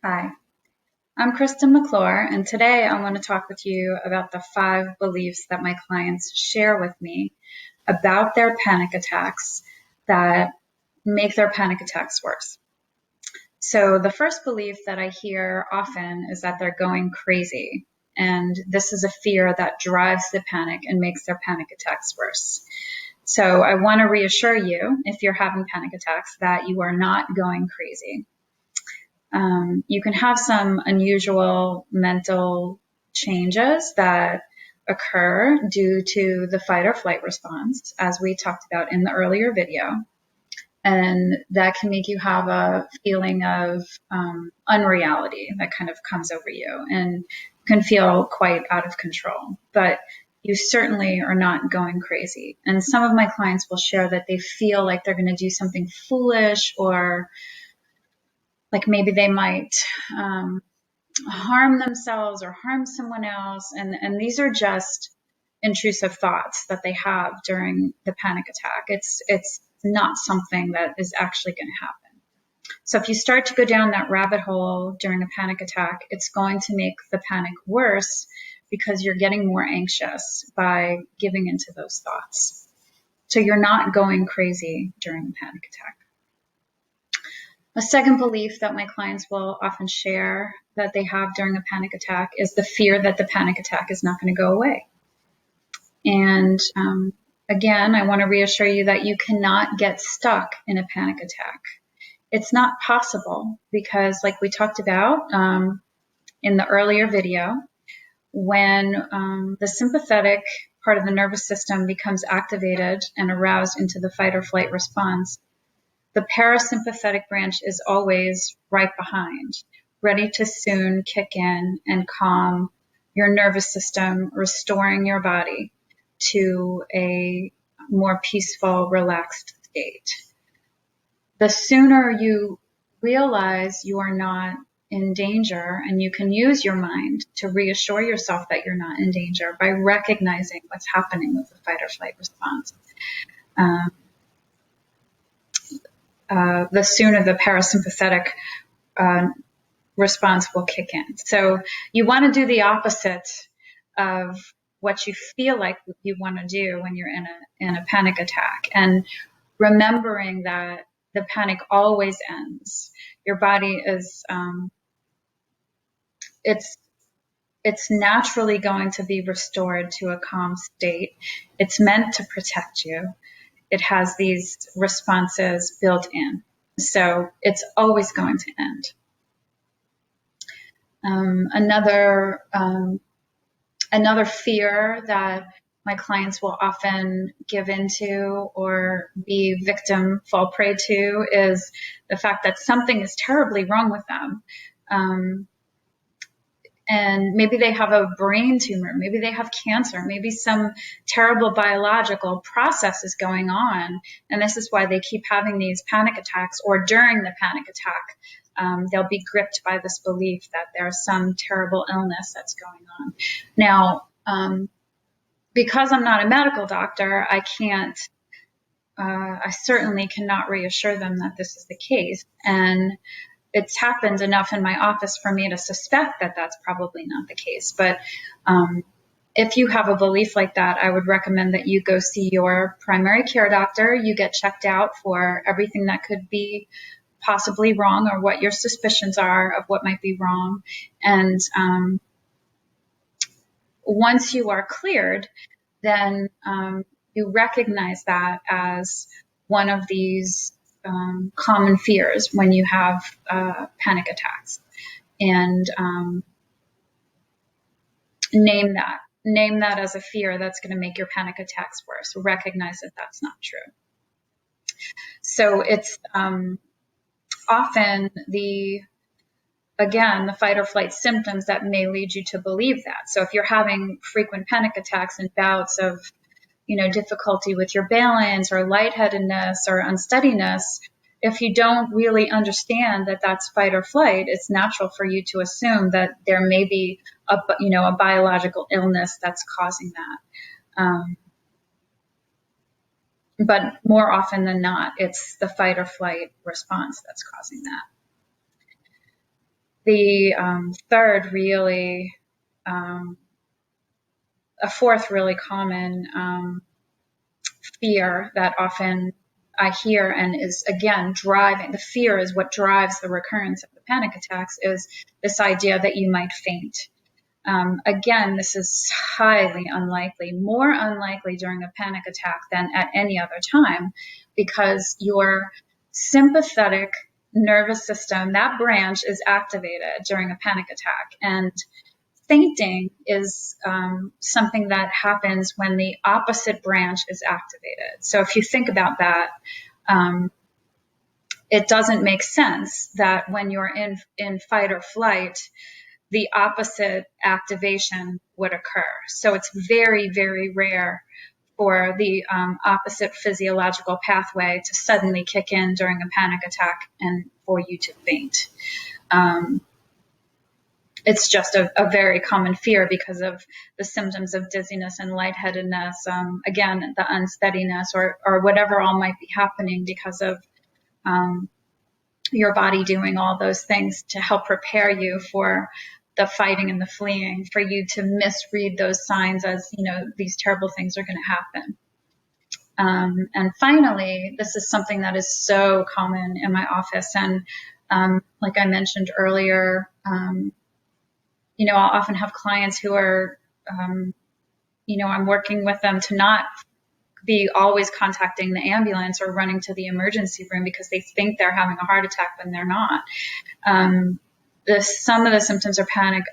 Hi, I'm Kristen McClure, and today I want to talk with you about the 5 beliefs that my clients share with me about their panic attacks that make their panic attacks worse. So, the first belief that I hear often is that they're going crazy, and this is a fear that drives the panic and makes their panic attacks worse. So, I want to reassure you, if you're having panic attacks, that you are not going crazy. You can have some unusual mental changes that occur due to the fight or flight response, as we talked about in the earlier video. And that can make you have a feeling of unreality that kind of comes over you and can feel quite out of control. But you certainly are not going crazy. And some of my clients will share that they feel like they're going to do something foolish, or like maybe they might harm themselves or harm someone else. And these are just intrusive thoughts that they have during the panic attack. It's not something that is actually going to happen. So if you start to go down that rabbit hole during a panic attack, it's going to make the panic worse because you're getting more anxious by giving into those thoughts. So you're not going crazy during a panic attack. A second belief that my clients will often share that they have during a panic attack is the fear that the panic attack is not going to go away. And again, I want to reassure you that you cannot get stuck in a panic attack. It's not possible because, like we talked about in the earlier video, when the sympathetic part of the nervous system becomes activated and aroused into the fight or flight response, the parasympathetic branch is always right behind, ready to soon kick in and calm your nervous system, restoring your body to a more peaceful, relaxed state. The sooner you realize you are not in danger, and you can use your mind to reassure yourself that you're not in danger by recognizing what's happening with the fight or flight response, the sooner the parasympathetic response will kick in. So you want to do the opposite of what you feel like you want to do when you're in a panic attack, and remembering that the panic always ends. Your body is it's naturally going to be restored to a calm state. It's meant to protect you. It has these responses built in. So it's always going to end. Another fear that my clients will often give into or be fall prey to is the fact that something is terribly wrong with them. And maybe they have a brain tumor, maybe they have cancer, maybe some terrible biological process is going on. And this is why they keep having these panic attacks, or during the panic attack, they'll be gripped by this belief that there's some terrible illness that's going on. Now, because I'm not a medical doctor, I certainly cannot reassure them that this is the case. And it's happened enough in my office for me to suspect that that's probably not the case. But if you have a belief like that, I would recommend that you go see your primary care doctor. You get checked out for everything that could be possibly wrong, or what your suspicions are of what might be wrong. And once you are cleared, then you recognize that as one of these common fears when you have panic attacks, and name that as a fear that's going to make your panic attacks worse. Recognize that that's not true. So it's often the fight or flight symptoms that may lead you to believe that. So if you're having frequent panic attacks and bouts of difficulty with your balance, or lightheadedness, or unsteadiness, if you don't really understand that that's fight or flight, it's natural for you to assume that there may be a biological illness that's causing that. But more often than not, it's the fight or flight response that's causing that. The third really, a fourth really common fear that often I hear and is again driving, the fear is what drives the recurrence of the panic attacks, is this idea that you might faint. Again, this is highly unlikely, more unlikely during a panic attack than at any other time, because your sympathetic nervous system, that branch, is activated during a panic attack. And fainting is something that happens when the opposite branch is activated. So if you think about that, it doesn't make sense that when you're in fight or flight, the opposite activation would occur. So it's very, very rare for the opposite physiological pathway to suddenly kick in during a panic attack and for you to faint. It's just a very common fear because of the symptoms of dizziness and lightheadedness, again, the unsteadiness or whatever all might be happening because of your body doing all those things to help prepare you for the fighting and the fleeing, for you to misread those signs as, these terrible things are going to happen. And finally, this is something that is so common in my office. And like I mentioned earlier, I'll often have clients who are, I'm working with them to not be always contacting the ambulance or running to the emergency room because they think they're having a heart attack when they're not. Some of the symptoms of panic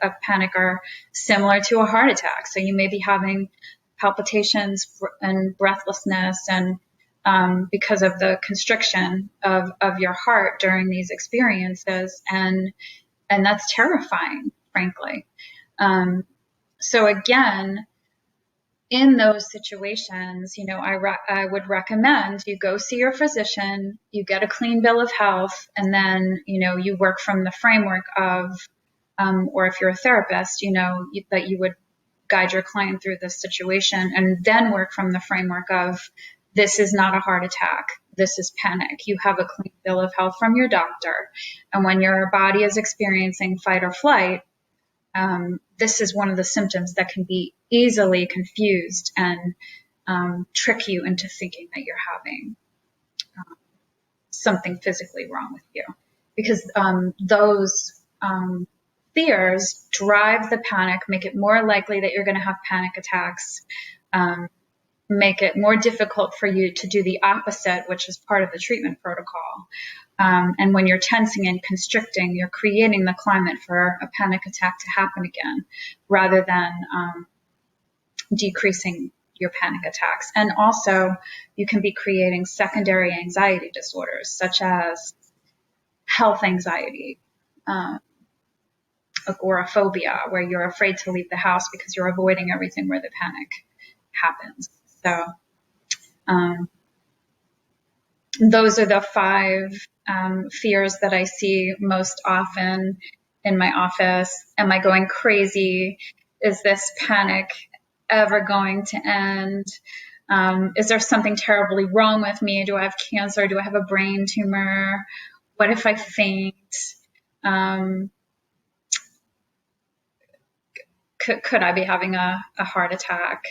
are similar to a heart attack. So you may be having palpitations and breathlessness, and because of the constriction of your heart during these experiences, and that's terrifying, frankly. So again, in those situations, I would recommend you go see your physician, you get a clean bill of health, and then, you work from the framework of, or if you're a therapist, that you would guide your client through this situation, and then work from the framework of, this is not a heart attack. This is panic. You have a clean bill of health from your doctor. And when your body is experiencing fight or flight, this is one of the symptoms that can be easily confused and trick you into thinking that you're having something physically wrong with you. Because those fears drive the panic, make it more likely that you're going to have panic attacks, make it more difficult for you to do the opposite, which is part of the treatment protocol. And when you're tensing and constricting, you're creating the climate for a panic attack to happen again, rather than decreasing your panic attacks. And also, you can be creating secondary anxiety disorders, such as health anxiety, agoraphobia, where you're afraid to leave the house because you're avoiding everything where the panic happens. So those are the 5 fears that I see most often in my office. Am I going crazy? Is this panic ever going to end? Is there something terribly wrong with me? Do I have cancer? Do I have a brain tumor? What if I faint? Could I be having a heart attack?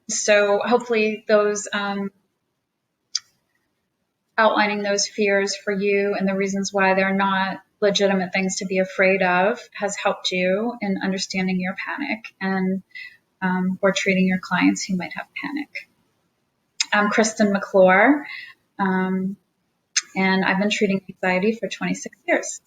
So hopefully those outlining those fears for you and the reasons why they're not legitimate things to be afraid of has helped you in understanding your panic and or treating your clients who might have panic. I'm Kristen McClure, and I've been treating anxiety for 26 years.